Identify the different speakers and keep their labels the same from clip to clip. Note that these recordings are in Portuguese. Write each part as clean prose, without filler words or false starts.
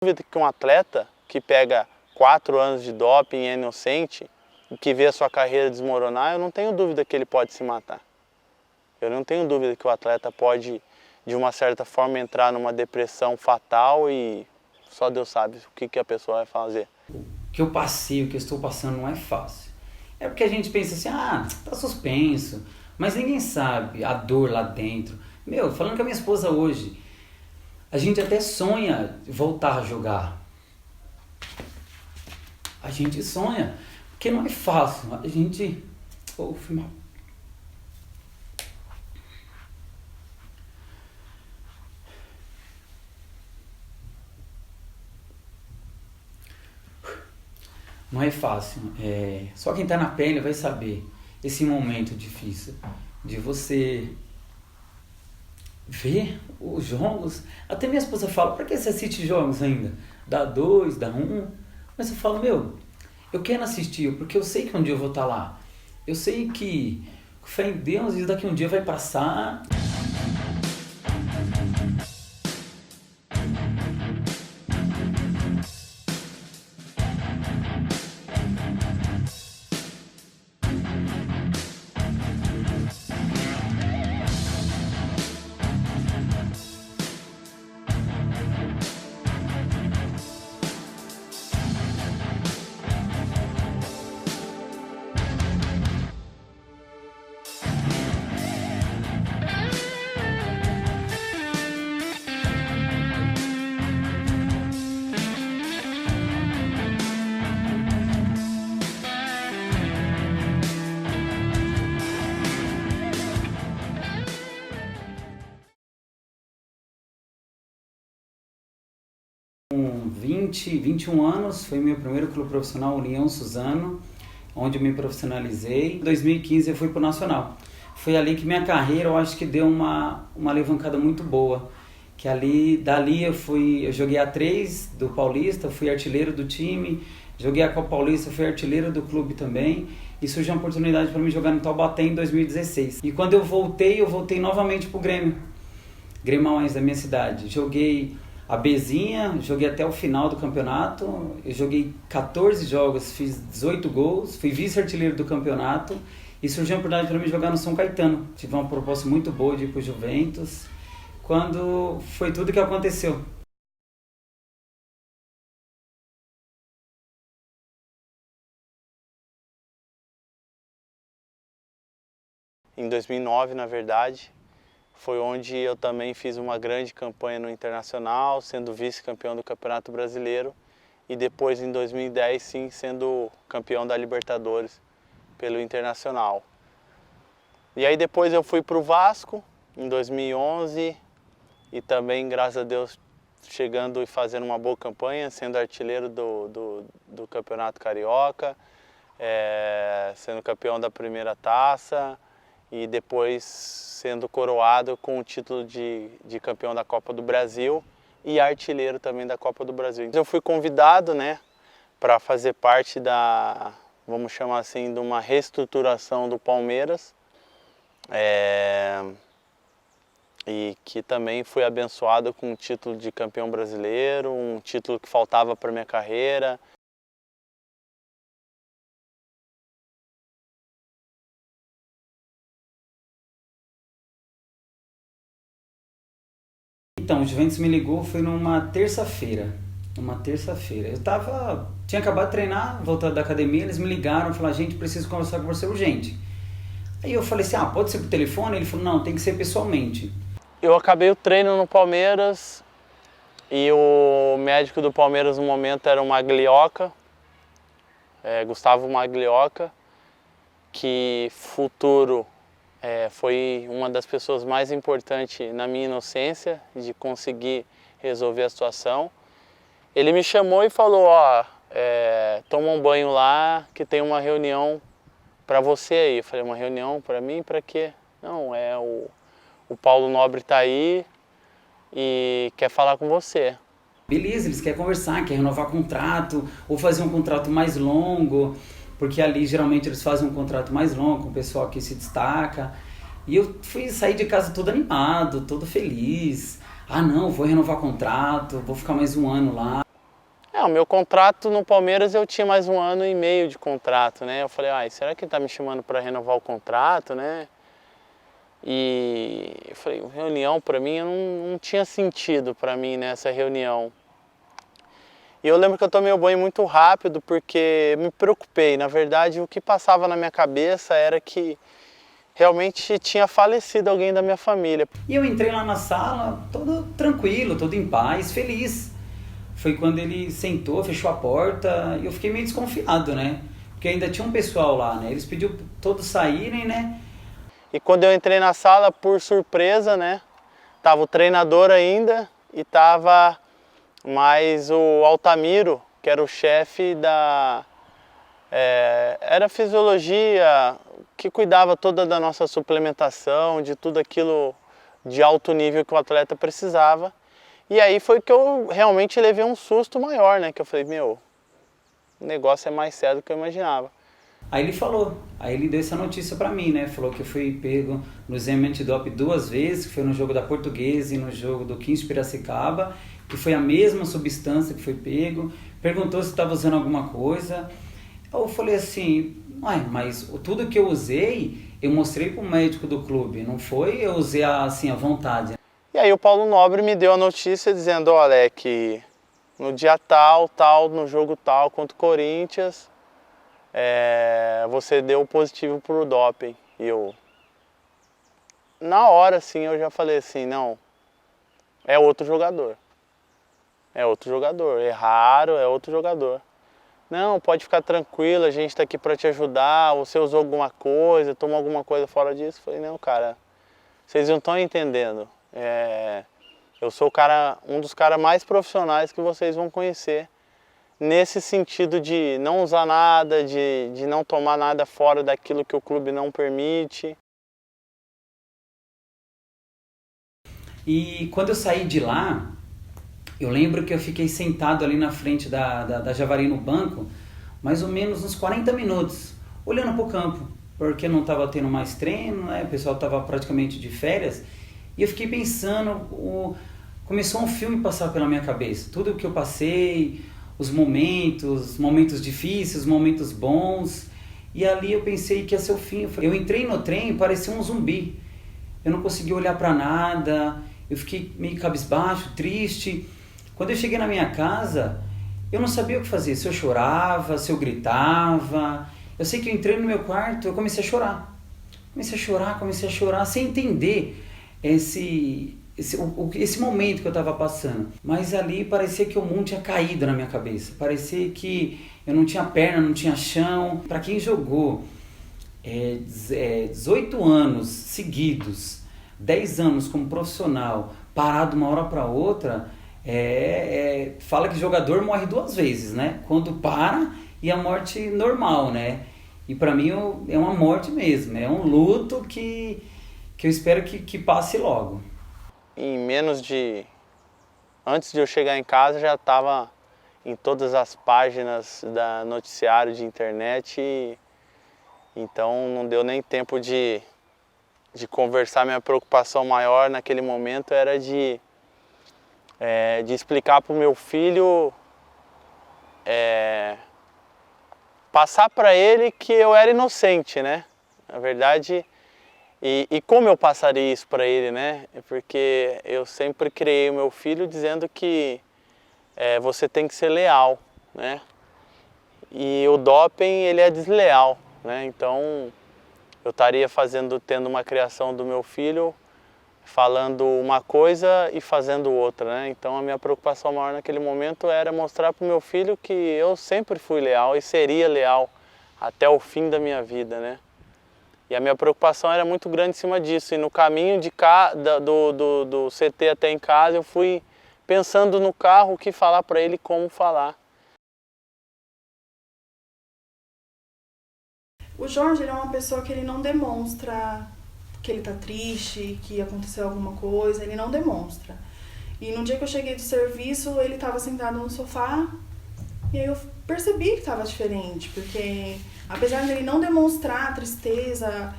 Speaker 1: Dúvida que um atleta que pega 4 anos de doping e é inocente e que vê a sua carreira desmoronar, eu não tenho dúvida que ele pode se matar. Eu não tenho dúvida que o atleta pode, de uma certa forma, entrar numa depressão fatal e só Deus sabe o que a pessoa vai fazer.
Speaker 2: O que eu passei, o que eu estou passando não é fácil. É porque a gente pensa assim, tá suspenso, mas ninguém sabe a dor lá dentro. Falando com a minha esposa hoje, a gente até sonha voltar a jogar. A gente sonha, porque não é fácil. A gente... fui mal. Não é fácil. Só quem está na pele vai saber esse momento difícil de você ver os jogos. Até minha esposa fala, para que você assiste jogos ainda? Dá 2, dá 1. Mas eu falo, eu quero assistir, porque eu sei que um dia eu vou estar lá. Eu sei que, com fé em Deus, isso daqui um dia vai passar. Com 21 anos, foi meu primeiro clube profissional, União Suzano, onde eu me profissionalizei. Em 2015 eu fui para o Nacional. Foi ali que minha carreira, eu acho que deu uma alavancada muito boa. Que dali eu joguei A3 do Paulista, fui artilheiro do time, joguei a Copa Paulista, fui artilheiro do clube também. E surgiu uma oportunidade para mim jogar no Taubaté em 2016. E quando eu voltei novamente para o Grêmio. Grêmio Maués da minha cidade. Joguei a Bzinha, joguei até o final do campeonato, eu joguei 14 jogos, fiz 18 gols, fui vice-artilheiro do campeonato e surgiu a oportunidade para mim jogar no São Caetano. Tive uma proposta muito boa de ir para o Juventus, quando foi tudo que aconteceu.
Speaker 1: Em 2009, na verdade, foi onde eu também fiz uma grande campanha no Internacional, sendo vice-campeão do Campeonato Brasileiro e depois em 2010 sim sendo campeão da Libertadores pelo Internacional. E aí depois eu fui para o Vasco em 2011 e também, graças a Deus, chegando e fazendo uma boa campanha, sendo artilheiro do Campeonato Carioca, sendo campeão da primeira taça e depois sendo coroado com o título de campeão da Copa do Brasil e artilheiro também da Copa do Brasil. Eu fui convidado, para fazer parte vamos chamar assim, de uma reestruturação do Palmeiras, e que também fui abençoado com o título de campeão brasileiro, um título que faltava para minha carreira.
Speaker 2: Então, o Juventus me ligou, foi numa terça-feira. Tinha acabado de treinar, voltado da academia, eles me ligaram, falaram, gente, preciso conversar com você urgente. Aí eu falei assim, pode ser por telefone? Ele falou, não, tem que ser pessoalmente.
Speaker 1: Eu acabei o treino no Palmeiras e o médico do Palmeiras no momento era o Maglioca, Gustavo Maglioca, que futuro foi uma das pessoas mais importantes na minha inocência de conseguir resolver a situação. Ele me chamou e falou, toma um banho lá que tem uma reunião para você aí. Eu falei, uma reunião para mim? Para quê? Não, o Paulo Nobre está aí e quer falar com você.
Speaker 2: Beleza, eles querem conversar, querem renovar contrato ou fazer um contrato mais longo. Porque ali geralmente eles fazem um contrato mais longo com o pessoal que se destaca. E eu sair de casa todo animado, todo feliz. Não, vou renovar contrato, vou ficar mais um ano lá.
Speaker 1: O meu contrato no Palmeiras eu tinha mais 1 ano e meio de contrato, né? Eu falei, será que ele tá me chamando para renovar o contrato, né? E eu falei, reunião para mim não tinha sentido para mim nessa reunião. E eu lembro que eu tomei o banho muito rápido porque me preocupei. Na verdade, o que passava na minha cabeça era que realmente tinha falecido alguém da minha família.
Speaker 2: E eu entrei lá na sala, todo tranquilo, todo em paz, feliz. Foi quando ele sentou, fechou a porta e eu fiquei meio desconfiado, né? Porque ainda tinha um pessoal lá, né? Eles pediram pra todos saírem, né?
Speaker 1: E quando eu entrei na sala, por surpresa, né? Tava o treinador ainda e tava mais o Altamiro, que era o chefe da... era fisiologia, que cuidava toda da nossa suplementação, de tudo aquilo de alto nível que o atleta precisava. E aí foi que eu realmente levei um susto maior, né? Que eu falei, o negócio é mais sério do que eu imaginava.
Speaker 2: Aí ele deu essa notícia pra mim, né? Falou que eu fui pego no exame antidoping 2 vezes, que foi no jogo da Portuguesa e no jogo do 15 de Piracicaba, que foi a mesma substância que foi pego. Perguntou se estava usando alguma coisa. Eu falei assim, mas tudo que eu usei, eu mostrei pro médico do clube, não foi eu usei assim à vontade.
Speaker 1: E aí o Paulo Nobre me deu a notícia dizendo, olha, que no dia tal, no jogo tal contra o Corinthians, você deu positivo pro doping. E eu, na hora assim, eu já falei assim, não, é outro jogador. É outro jogador, é raro, é outro jogador. Não, pode ficar tranquilo, a gente tá aqui para te ajudar, você usou alguma coisa, tomou alguma coisa fora disso? Eu falei, não, cara, vocês não estão entendendo. Eu sou um dos caras mais profissionais que vocês vão conhecer, nesse sentido de não usar nada, de não tomar nada fora daquilo que o clube não permite.
Speaker 2: E quando eu saí de lá, eu lembro que eu fiquei sentado ali na frente da Javari no banco, mais ou menos uns 40 minutos, olhando para o campo, porque não estava tendo mais treino, né? O pessoal estava praticamente de férias, e eu fiquei pensando, começou um filme passar pela minha cabeça, tudo o que eu passei, os momentos difíceis, os momentos bons, e ali eu pensei que ia ser o fim. Eu entrei no trem e parecia um zumbi, eu não conseguia olhar para nada, eu fiquei meio cabisbaixo, triste. Quando eu cheguei na minha casa, eu não sabia o que fazer, se eu chorava, se eu gritava. Eu sei que eu entrei no meu quarto, eu comecei a chorar. Comecei a chorar, sem entender esse momento que eu estava passando. Mas ali parecia que o mundo tinha caído na minha cabeça. Parecia que eu não tinha perna, não tinha chão. Para quem jogou 18 anos seguidos, 10 anos como profissional, parado uma hora para outra, fala que jogador morre 2 vezes, né? Quando para e a morte normal, né? E para mim é uma morte mesmo, é um luto que eu espero que passe logo.
Speaker 1: Antes de eu chegar em casa já estava em todas as páginas da noticiário de internet, então não deu nem tempo de conversar. Minha preocupação maior naquele momento era de explicar para o meu filho, passar para ele que eu era inocente, né? Na verdade, e como eu passaria isso para ele, né? Porque eu sempre criei o meu filho dizendo que você tem que ser leal, né? E o doping, ele é desleal, né? Então, eu estaria tendo uma criação do meu filho falando uma coisa e fazendo outra, né? Então a minha preocupação maior naquele momento era mostrar para o meu filho que eu sempre fui leal e seria leal até o fim da minha vida, né? E a minha preocupação era muito grande em cima disso. E no caminho do CT até em casa, eu fui pensando no carro o que falar para ele, como falar.
Speaker 3: O Jorge, ele é uma pessoa que ele não demonstra que ele tá triste, que aconteceu alguma coisa, ele não demonstra. E no dia que eu cheguei do serviço, ele tava sentado no sofá, e aí eu percebi que tava diferente, porque apesar dele não demonstrar tristeza,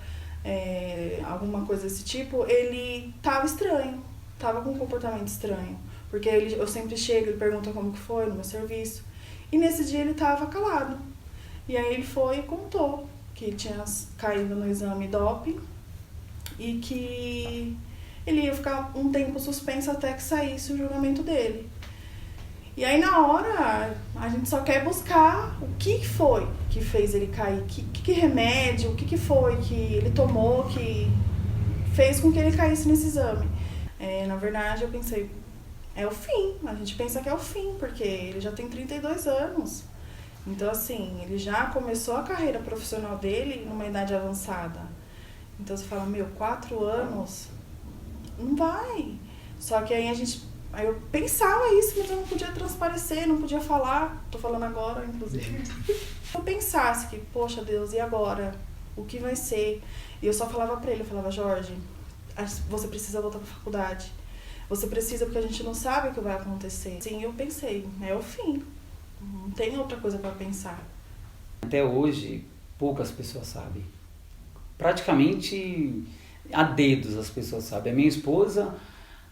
Speaker 3: alguma coisa desse tipo, ele tava estranho, tava com um comportamento estranho. Porque eu sempre chego, ele pergunta como que foi no meu serviço. E nesse dia ele tava calado. E aí ele foi e contou que tinha caído no exame doping e que ele ia ficar um tempo suspenso até que saísse o julgamento dele. E aí na hora a gente só quer buscar o que foi que fez ele cair, que remédio, o que foi que ele tomou que fez com que ele caísse nesse exame. Na verdade eu pensei, é o fim, a gente pensa que é o fim, porque ele já tem 32 anos. Então assim, ele já começou a carreira profissional dele numa idade avançada. Então você fala, 4 anos, não vai. Só que aí eu pensava isso, mas eu não podia transparecer, não podia falar. Tô falando agora, inclusive. Se eu pensasse que, poxa Deus, e agora? O que vai ser? E eu só falava pra ele, eu falava, Jorge, você precisa voltar pra faculdade. Você precisa, porque a gente não sabe o que vai acontecer. Sim, eu pensei, é o fim. Não tem outra coisa pra pensar.
Speaker 2: Até hoje, poucas pessoas sabem. Praticamente a dedos as pessoas sabem. A minha esposa,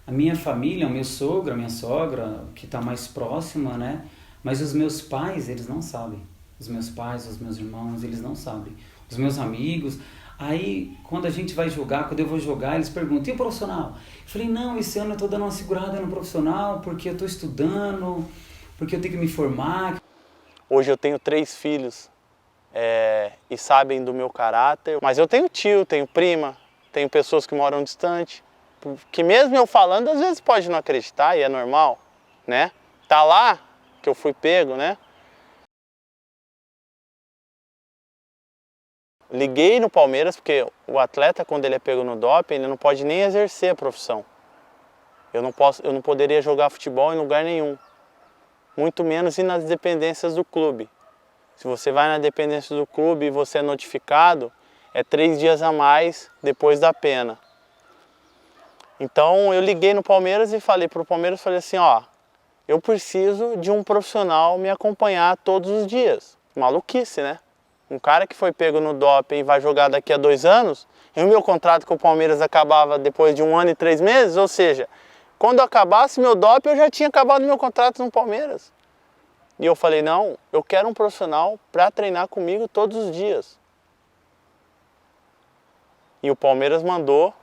Speaker 2: a minha família, o meu sogro, a minha sogra, que está mais próxima, né? Mas os meus pais, eles não sabem. Os meus pais, os meus irmãos, eles não sabem. Os meus amigos. Aí, quando a gente vai jogar, quando eu vou jogar, eles perguntam, e o profissional? Eu falei, não, esse ano eu estou dando uma segurada no profissional, porque eu estou estudando, porque eu tenho que me formar.
Speaker 1: Hoje eu tenho 3 filhos e sabem do meu caráter, mas eu tenho tio, tenho prima, tenho pessoas que moram distante, que mesmo eu falando, às vezes pode não acreditar e é normal, né? Tá lá que eu fui pego, né? Liguei no Palmeiras porque o atleta, quando ele é pego no doping, ele não pode nem exercer a profissão. Eu não poderia jogar futebol em lugar nenhum, muito menos ir nas dependências do clube. Se você vai na dependência do clube e você é notificado, é 3 dias a mais depois da pena. Então eu liguei no Palmeiras e falei para o Palmeiras, falei assim, ó, eu preciso de um profissional me acompanhar todos os dias. Maluquice, né? Um cara que foi pego no doping e vai jogar daqui a 2 anos, e o meu contrato com o Palmeiras acabava depois de 1 ano e 3 meses, ou seja, quando acabasse meu doping eu já tinha acabado meu contrato no Palmeiras. E eu falei, não, eu quero um profissional para treinar comigo todos os dias. E o Palmeiras mandou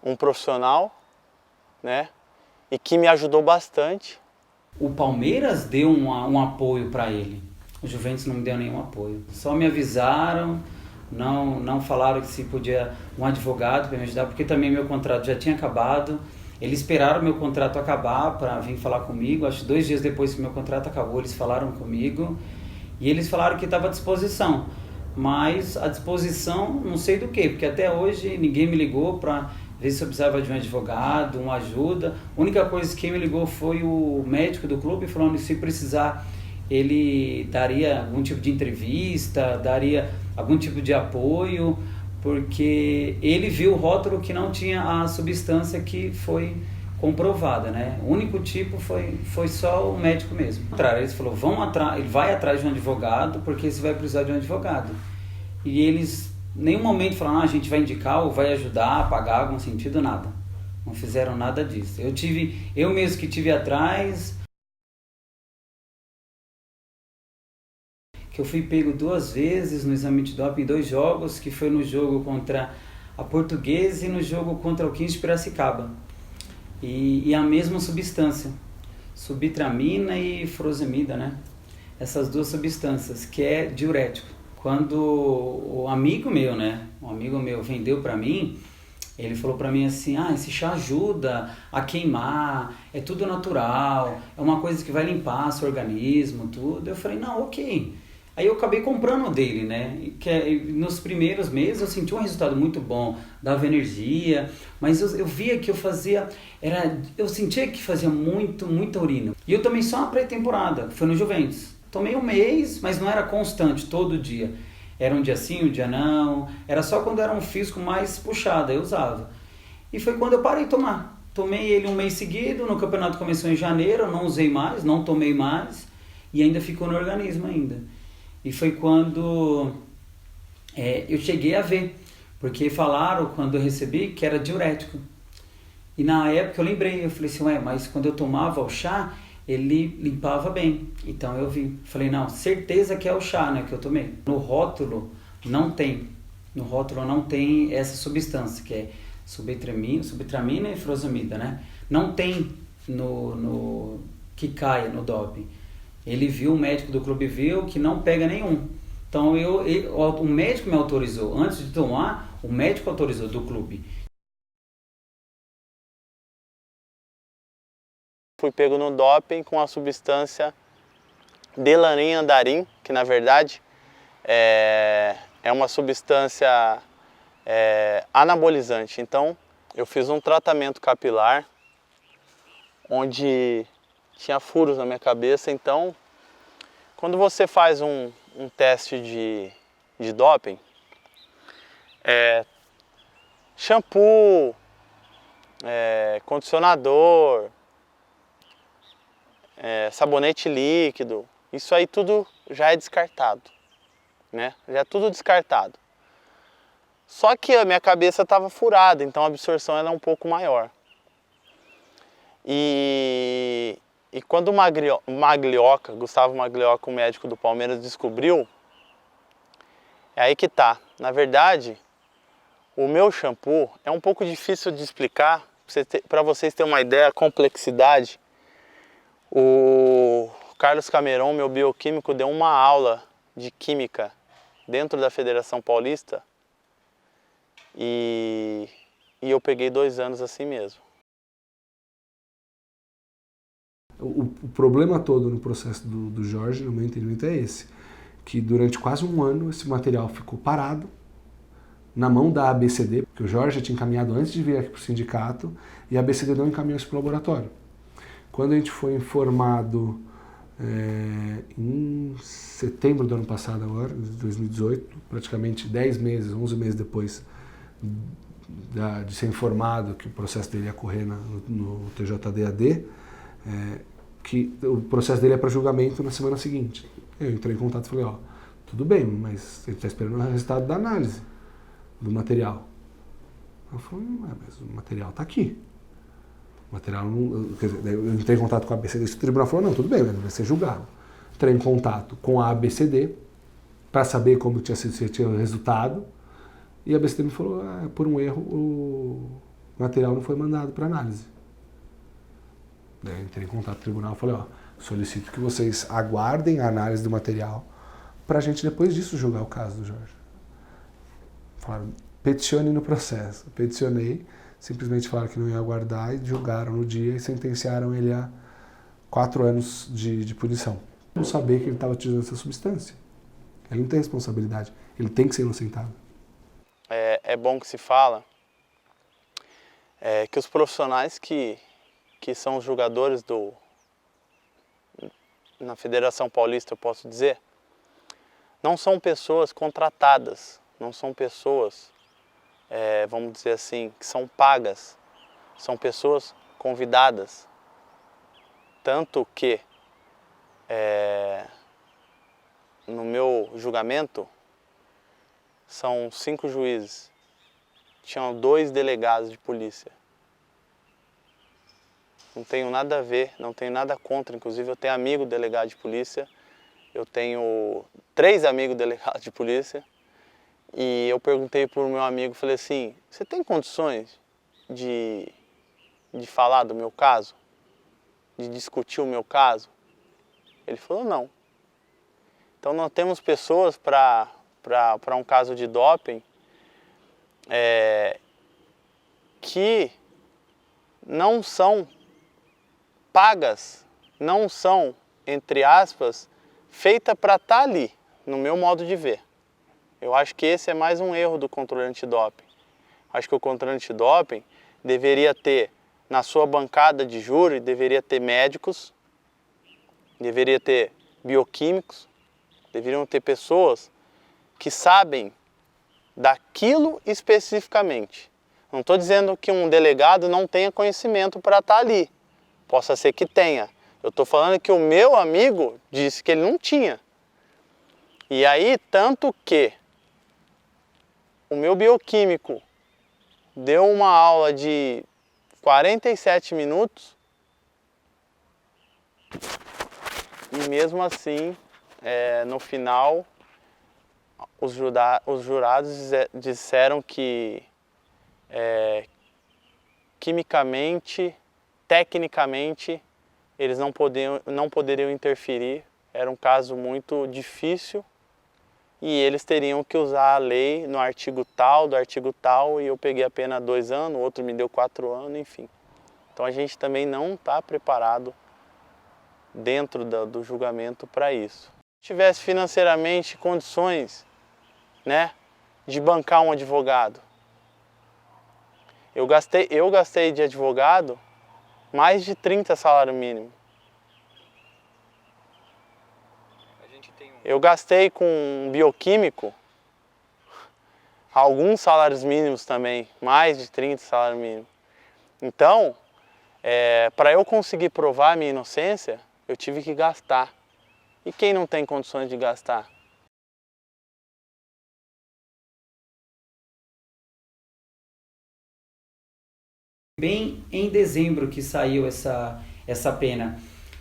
Speaker 1: um profissional, né, e que me ajudou bastante.
Speaker 2: O Palmeiras deu um apoio para ele. O Juventus não me deu nenhum apoio. Só me avisaram, não falaram que se podia um advogado para me ajudar, porque também meu contrato já tinha acabado. Eles esperaram meu contrato acabar para vir falar comigo. Acho que 2 dias depois que meu contrato acabou, eles falaram comigo. E eles falaram que estava à disposição. Mas à disposição não sei do que, porque até hoje ninguém me ligou para ver se eu precisava de um advogado, uma ajuda. A única coisa que me ligou foi o médico do clube, falando que se precisar ele daria algum tipo de entrevista, daria algum tipo de apoio, porque ele viu o rótulo que não tinha a substância que foi comprovada, né? O único tipo foi só o médico mesmo. Ele falou, ele vai atrás de um advogado, porque você vai precisar de um advogado. E eles, em nenhum momento falaram, a gente vai indicar ou vai ajudar a pagar algum sentido, nada. Não fizeram nada disso. Eu mesmo que tive atrás, que eu fui pego 2 vezes no exame de doping em 2 jogos, que foi no jogo contra a Portuguesa e no jogo contra o 15 de Piracicaba. E a mesma substância, subitramina e furosemida, né? Essas 2 substâncias, que é diurético. Quando o amigo meu, né? Um amigo meu vendeu para mim, ele falou para mim assim, esse chá ajuda a queimar, é tudo natural, é uma coisa que vai limpar seu organismo, tudo. Eu falei, não, ok. Aí eu acabei comprando dele, né? Nos primeiros meses eu senti um resultado muito bom, dava energia, mas eu via que eu sentia que fazia muita urina. E eu tomei só uma pré-temporada, foi no Juventus. Tomei 1 mês, mas não era constante, todo dia. Era um dia sim, um dia não. Era só quando era um físico mais puxado, eu usava. E foi quando eu parei de tomar. Tomei ele 1 mês seguido, no campeonato começou em janeiro, eu não usei mais, não tomei mais, e ainda ficou no organismo ainda. E foi quando eu cheguei a ver, porque falaram quando eu recebi que era diurético. E na época eu lembrei, eu falei assim, ué, mas quando eu tomava o chá, ele limpava bem. Então eu vi, falei, não, certeza que é o chá, né, que eu tomei. No rótulo não tem essa substância, que é subtramina e furosemida, né? Não tem no que caia no doping. Ele viu, o médico do clube viu que não pega nenhum. Então o médico me autorizou, antes de tomar, o médico autorizou do clube.
Speaker 1: Fui pego no doping com a substância delaniandarim, que na verdade é uma substância anabolizante. Então eu fiz um tratamento capilar onde tinha furos na minha cabeça. Então quando você faz um teste de doping, shampoo, condicionador, sabonete líquido, isso aí tudo já é descartado, né? Já é tudo descartado. Só que a minha cabeça estava furada, então a absorção era um pouco maior. E quando o Gustavo Maglioca, o médico do Palmeiras, descobriu, é aí que tá. Na verdade, o meu shampoo é um pouco difícil de explicar, para vocês terem uma ideia, a complexidade. O Carlos Cameron, meu bioquímico, deu uma aula de química dentro da Federação Paulista e eu peguei 2 anos assim mesmo.
Speaker 4: O problema todo no processo do Jorge, no meu entendimento, é esse. Que durante quase um ano esse material ficou parado na mão da ABCD, porque o Jorge tinha encaminhado antes de vir aqui para o sindicato e a ABCD não encaminhou isso para o laboratório. Quando a gente foi informado em setembro do ano passado, agora, de 2018, praticamente 10 meses, 11 meses depois de ser informado que o processo dele ia correr no TJD-AD, que o processo dele é para julgamento na semana seguinte. Eu entrei em contato e falei, tudo bem, mas ele está esperando o resultado da análise do material. Eu falei, mas o material está aqui. O material não... Quer dizer, eu entrei em contato com a ABCD, o tribunal falou, não, tudo bem, mas vai ser julgado. Entrei em contato com a ABCD para saber como tinha sido o resultado, e a ABCD me falou, por um erro, o material não foi mandado para análise. Daí entrei em contato com o tribunal e falei, solicito que vocês aguardem a análise do material para a gente depois disso julgar o caso do Jorge. Falaram, peticione no processo. Eu peticionei, simplesmente falaram que não ia aguardar e julgaram no dia e sentenciaram ele a 4 anos de punição. Não saber que ele estava utilizando essa substância. Ele não tem responsabilidade, ele tem que ser inocentado.
Speaker 1: É bom que se fala que os profissionais que são os jogadores na Federação Paulista, eu posso dizer, não são pessoas contratadas, não são pessoas, vamos dizer assim, que são pagas, são pessoas convidadas. Tanto que, no meu julgamento, são 5 juízes, tinham 2 delegados de polícia. Não tenho nada a ver, não tenho nada contra, inclusive eu tenho amigo delegado de polícia, eu tenho 3 amigos delegados de polícia, e eu perguntei para o meu amigo, falei assim, você tem condições de falar do meu caso? De discutir o meu caso? Ele falou, não. Então nós temos pessoas para um caso de doping que não são pagas, não são, entre aspas, feitas para estar ali, no meu modo de ver. Eu acho que esse é mais um erro do controle antidoping. Acho que o controle antidoping deveria ter, na sua bancada de júri, deveria ter médicos, deveria ter bioquímicos, deveriam ter pessoas que sabem daquilo especificamente. Não estou dizendo que um delegado não tenha conhecimento para estar ali. Possa ser que tenha. Eu estou falando que o meu amigo disse que ele não tinha. E aí, tanto que o meu bioquímico deu uma aula de 47 minutos e mesmo assim, no final, os jurados disseram que quimicamente, tecnicamente, eles não poderiam interferir. Era um caso muito difícil e eles teriam que usar a lei no artigo tal, do artigo tal, e eu peguei a pena 2 anos, o outro me deu 4 anos, enfim. Então a gente também não está preparado dentro do julgamento para isso. Se tivesse financeiramente condições, né, de bancar um advogado, eu gastei de advogado mais de 30 salário mínimo. Eu gastei com um bioquímico alguns salários mínimos também, mais de 30 salários mínimos. Então, para eu conseguir provar a minha inocência, eu tive que gastar. E quem não tem condições de gastar?
Speaker 2: Bem em dezembro que saiu essa pena.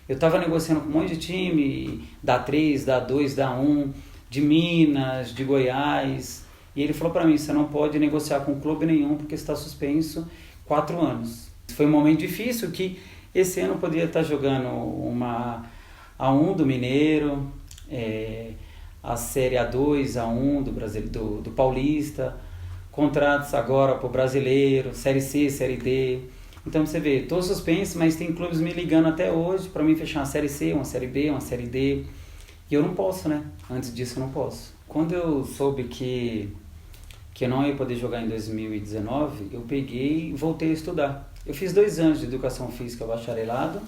Speaker 2: Eu estava negociando com um monte de time, da 3, da 2, da 1, de Minas, de Goiás. E ele falou para mim, você não pode negociar com clube nenhum porque está suspenso 4 anos. Foi um momento difícil que esse ano eu poderia estar jogando uma A1 do Mineiro, a Série A2, A1 do Paulista, contratos agora para o Brasileiro, Série C, Série D. Então você vê, estou suspenso, mas tem clubes me ligando até hoje para mim fechar uma Série C, uma Série B, uma Série D. E eu não posso, né? Antes disso eu não posso. Quando eu soube que eu não ia poder jogar em 2019, eu peguei e voltei a estudar. Eu fiz 2 anos de Educação Física bacharelado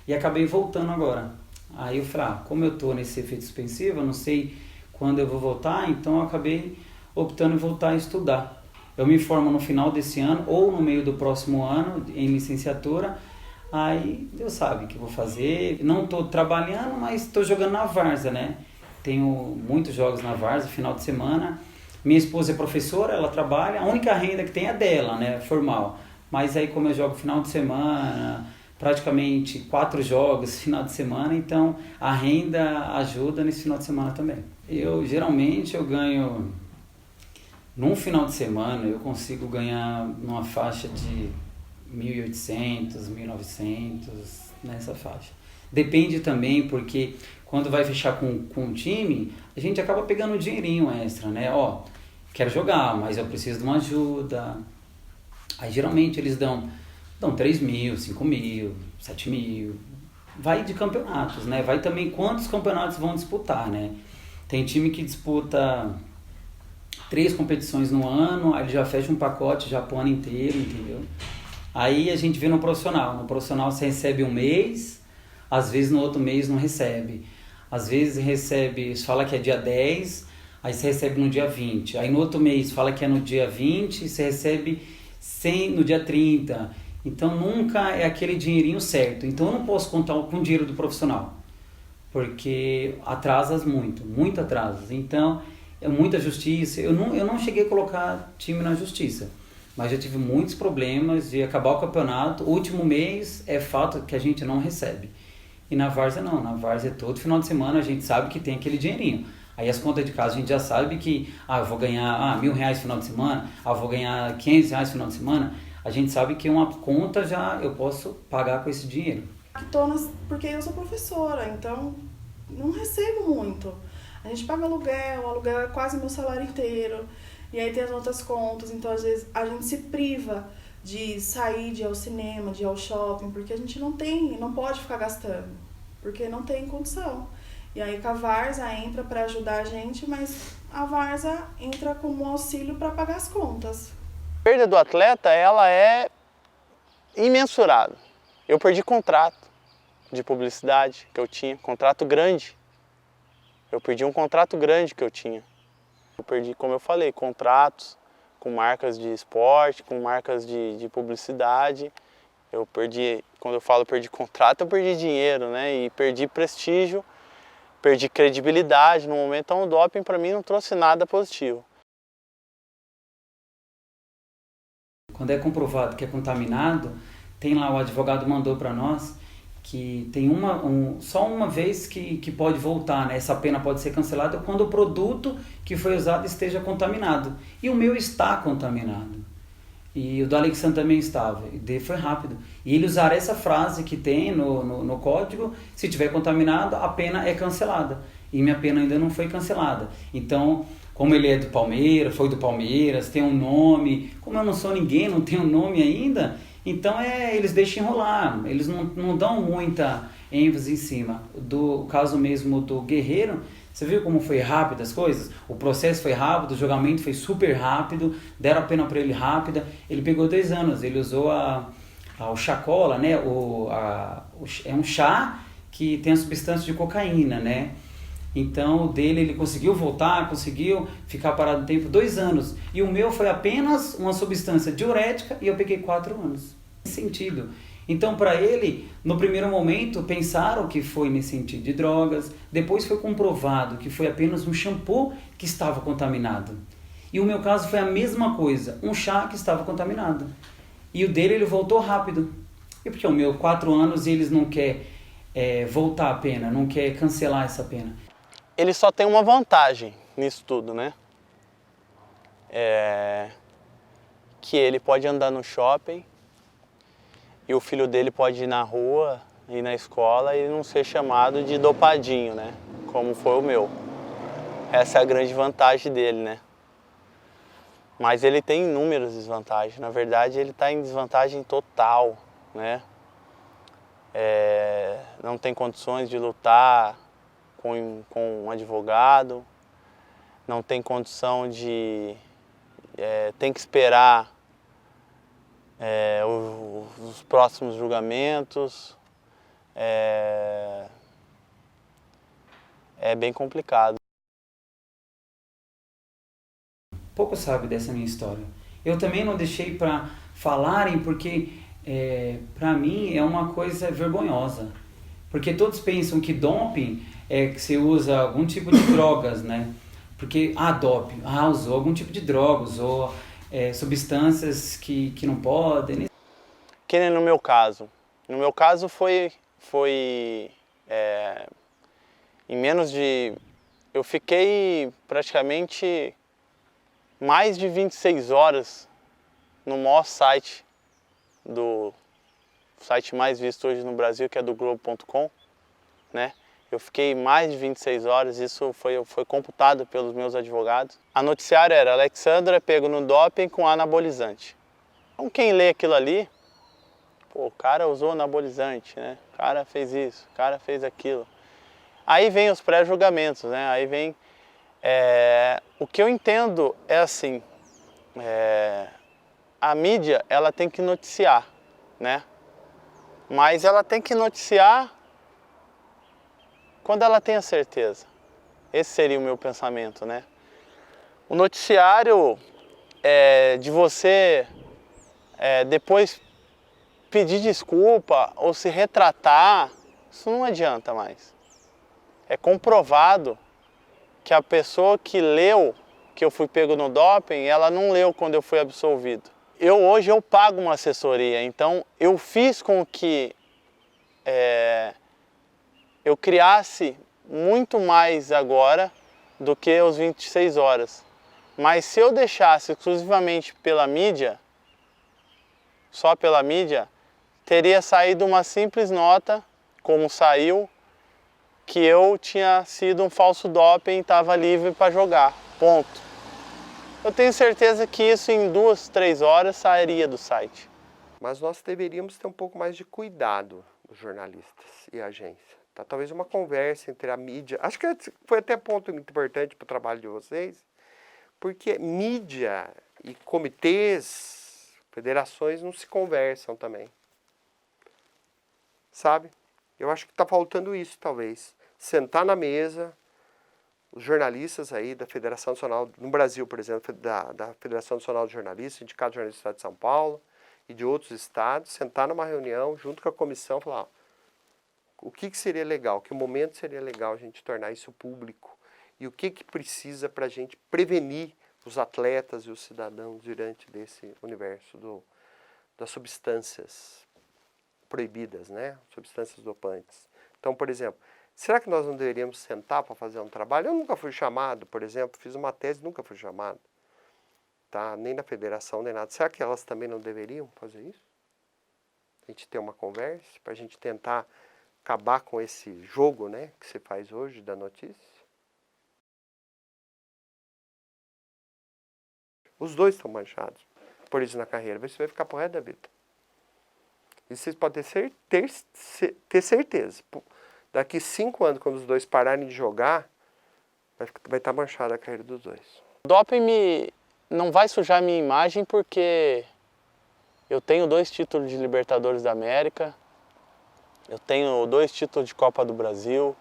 Speaker 2: e acabei voltando agora. Aí eu falei, como eu estou nesse efeito suspensivo, eu não sei quando eu vou voltar, então eu acabei optando em voltar a estudar. Eu me formo no final desse ano ou no meio do próximo ano em licenciatura, aí Deus sabe o que eu vou fazer. Não estou trabalhando, mas estou jogando na várzea, né? Tenho muitos jogos na várzea, final de semana. Minha esposa é professora, ela trabalha, a única renda que tem é dela, né? Formal. Mas aí como eu jogo final de semana, praticamente 4 jogos final de semana, então a renda ajuda nesse final de semana também. Geralmente eu ganho... Num final de semana eu consigo ganhar numa faixa de 1.800, 1.900, nessa faixa. Depende também, porque quando vai fechar com um time, a gente acaba pegando um dinheirinho extra, né? Quero jogar, mas eu preciso de uma ajuda. Aí geralmente eles dão 3.000, 5.000, 7.000. Vai de campeonatos, né? Vai também quantos campeonatos vão disputar, né? Tem time que disputa 3 competições no ano, aí ele já fecha um pacote já pro ano inteiro, entendeu? Aí a gente vê no profissional. No profissional você recebe um mês, às vezes no outro mês não recebe. Às vezes recebe, fala que é dia 10, aí você recebe no dia 20. Aí no outro mês fala que é no dia 20, e você recebe 100 no dia 30. Então nunca é aquele dinheirinho certo. Então eu não posso contar com o dinheiro do profissional, porque atrasas muito atrasas. Então é muita justiça. Eu não cheguei a colocar time na justiça, mas já tive muitos problemas de acabar o campeonato. O último mês é fato que a gente não recebe. E na várzea não, na várzea todo final de semana a gente sabe que tem aquele dinheirinho. Aí as contas de casa a gente já sabe que eu vou ganhar R$1.000 no final de semana, eu vou ganhar R$500 no final de semana. A gente sabe que uma conta já eu posso pagar com esse dinheiro.
Speaker 3: Porque eu sou professora, então não recebo muito. A gente paga aluguel, o aluguel é quase meu salário inteiro. E aí tem as outras contas, então às vezes a gente se priva de sair, de ir ao cinema, de ir ao shopping, porque a gente não pode ficar gastando, porque não tem condição. E aí a várzea entra para ajudar a gente, mas a várzea entra como auxílio para pagar as contas.
Speaker 1: A perda do atleta, ela é imensurável. Eu perdi contrato de publicidade que eu tinha, contrato grande. Eu perdi um contrato grande que eu tinha. Eu perdi, como eu falei, contratos com marcas de esporte, com marcas de publicidade. Eu perdi, quando eu falo perdi contrato, eu perdi dinheiro, né? E perdi prestígio, perdi credibilidade no momento. Então o doping para mim não trouxe nada positivo.
Speaker 2: Quando é comprovado que é contaminado, tem lá, o advogado mandou para nós, que tem só uma vez que pode voltar, né? Essa pena pode ser cancelada quando o produto que foi usado esteja contaminado. E o meu está contaminado. E o do Alexandre também estava. E daí foi rápido. E ele usar essa frase que tem no código, se tiver contaminado, a pena é cancelada. E minha pena ainda não foi cancelada. Então, como ele é do Palmeiras, foi do Palmeiras, tem um nome, como eu não sou ninguém, não tenho nome ainda, então eles deixam enrolar, eles não dão muita ênfase em cima. Do caso mesmo do Guerreiro, você viu como foi rápido as coisas? O processo foi rápido, o julgamento foi super rápido, deram a pena para ele rápida, ele pegou 2 anos, ele usou o chacola, né? É um chá que tem a substância de cocaína, né? Então, o dele, ele conseguiu voltar, conseguiu ficar parado no tempo 2 anos. E o meu foi apenas uma substância diurética e eu peguei 4 anos. Nesse sentido. Então, para ele, no primeiro momento, pensaram que foi nesse sentido de drogas. Depois foi comprovado que foi apenas um shampoo que estava contaminado. E o meu caso foi a mesma coisa, um chá que estava contaminado. E o dele, ele voltou rápido. E porque o meu, 4 anos, e eles não querem voltar a pena, não querem cancelar essa pena.
Speaker 1: Ele só tem uma vantagem nisso tudo, né? Que ele pode andar no shopping e o filho dele pode ir na rua, ir na escola e não ser chamado de dopadinho, né? Como foi o meu. Essa é a grande vantagem dele, né? Mas ele tem inúmeras desvantagens. Na verdade, ele está em desvantagem total, né? Não tem condições de lutar com um advogado, não tem condição de... tem que esperar os próximos julgamentos. É bem complicado.
Speaker 2: Pouco sabe dessa minha história. Eu também não deixei para falarem porque, para mim, é uma coisa vergonhosa. Porque todos pensam que doping é que você usa algum tipo de drogas, né? Porque, doping, usou algum tipo de droga, usou substâncias que não podem.
Speaker 1: Que nem no meu caso. No meu caso foi em menos de... Eu fiquei praticamente mais de 26 horas no maior site, do site mais visto hoje no Brasil, que é do Globo.com, né? Eu fiquei mais de 26 horas, isso foi computado pelos meus advogados. A noticiária era: Alexandre é pego no doping com anabolizante. Então quem lê aquilo ali, o cara usou anabolizante, né? O cara fez isso, o cara fez aquilo. Aí vem os pré-julgamentos, né? Aí vem... o que eu entendo é assim, a mídia, ela tem que noticiar, né? Mas ela tem que noticiar quando ela tem a certeza. Esse seria o meu pensamento, né? O noticiário de você depois pedir desculpa ou se retratar, isso não adianta mais. É comprovado que a pessoa que leu que eu fui pego no doping, ela não leu quando eu fui absolvido. Hoje eu pago uma assessoria, então eu fiz com que eu criasse muito mais agora do que os 26 horas. Mas se eu deixasse exclusivamente pela mídia, só pela mídia, teria saído uma simples nota, como saiu, que eu tinha sido um falso doping e estava livre para jogar, ponto. Eu tenho certeza que isso em 2, 3 horas sairia do site.
Speaker 5: Mas nós deveríamos ter um pouco mais de cuidado, os jornalistas e a agência. Tá? Talvez uma conversa entre a mídia, acho que foi até ponto muito importante para o trabalho de vocês, porque mídia e comitês, federações não se conversam também. Sabe? Eu acho que está faltando isso, talvez. Sentar na mesa, os jornalistas aí da Federação Nacional, no Brasil, por exemplo, da Federação Nacional de Jornalistas, Sindicato de Jornalistas do Estado de São Paulo e de outros estados, sentar numa reunião junto com a comissão e falar, o que seria legal, que momento seria legal a gente tornar isso público e o que precisa para a gente prevenir os atletas e os cidadãos diante desse universo das substâncias proibidas, né? Substâncias dopantes. Então, por exemplo, será que nós não deveríamos sentar para fazer um trabalho? Eu nunca fui chamado, por exemplo, fiz uma tese, nunca fui chamado. Tá? Nem na federação, nem nada. Será que elas também não deveriam fazer isso? A gente ter uma conversa, para a gente tentar acabar com esse jogo, né, que se faz hoje da notícia? Os dois estão manchados por isso na carreira. Você vai ficar pro resto da vida. E vocês podem ter certeza. Daqui 5 anos, quando os dois pararem de jogar, vai estar manchada a carreira dos dois.
Speaker 1: O doping não vai sujar a minha imagem porque eu tenho 2 títulos de Libertadores da América, eu tenho 2 títulos de Copa do Brasil,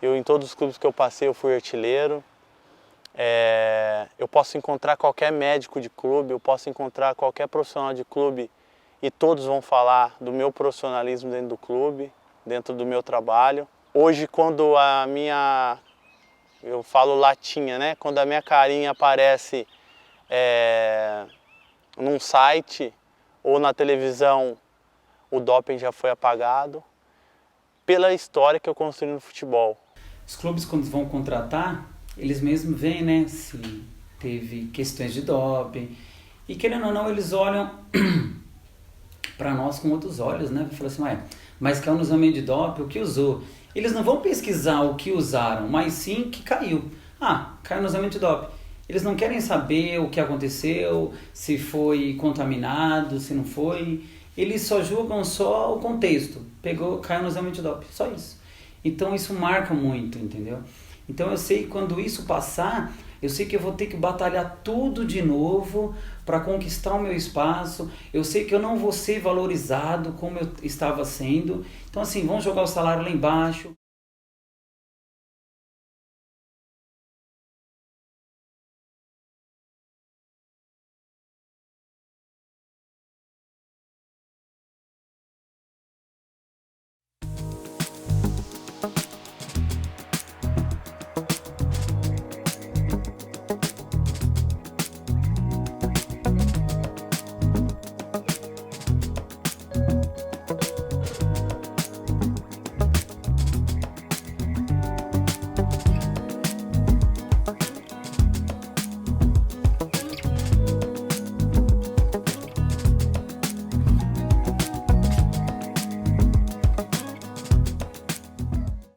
Speaker 1: em todos os clubes que eu passei eu fui artilheiro. Eu posso encontrar qualquer médico de clube, eu posso encontrar qualquer profissional de clube e todos vão falar do meu profissionalismo dentro do clube, dentro do meu trabalho. Hoje, quando eu falo latinha, né? Quando a minha carinha aparece num site ou na televisão, o doping já foi apagado pela história que eu construí no futebol.
Speaker 2: Os clubes, quando vão contratar, eles mesmos veem, né, se teve questões de doping. E querendo ou não, eles olham para nós com outros olhos, né? Falam assim, mas caiu no exame de doping, o que usou? Eles não vão pesquisar o que usaram, mas sim que caiu. Caiu no exame de doping. Eles não querem saber o que aconteceu, se foi contaminado, se não foi. Eles só julgam só o contexto. Caiu no exame de doping, só isso. Então isso marca muito, entendeu? Então eu sei que quando isso passar, eu sei que eu vou ter que batalhar tudo de novo para conquistar o meu espaço. Eu sei que eu não vou ser valorizado como eu estava sendo. Então assim, vão jogar o salário lá embaixo.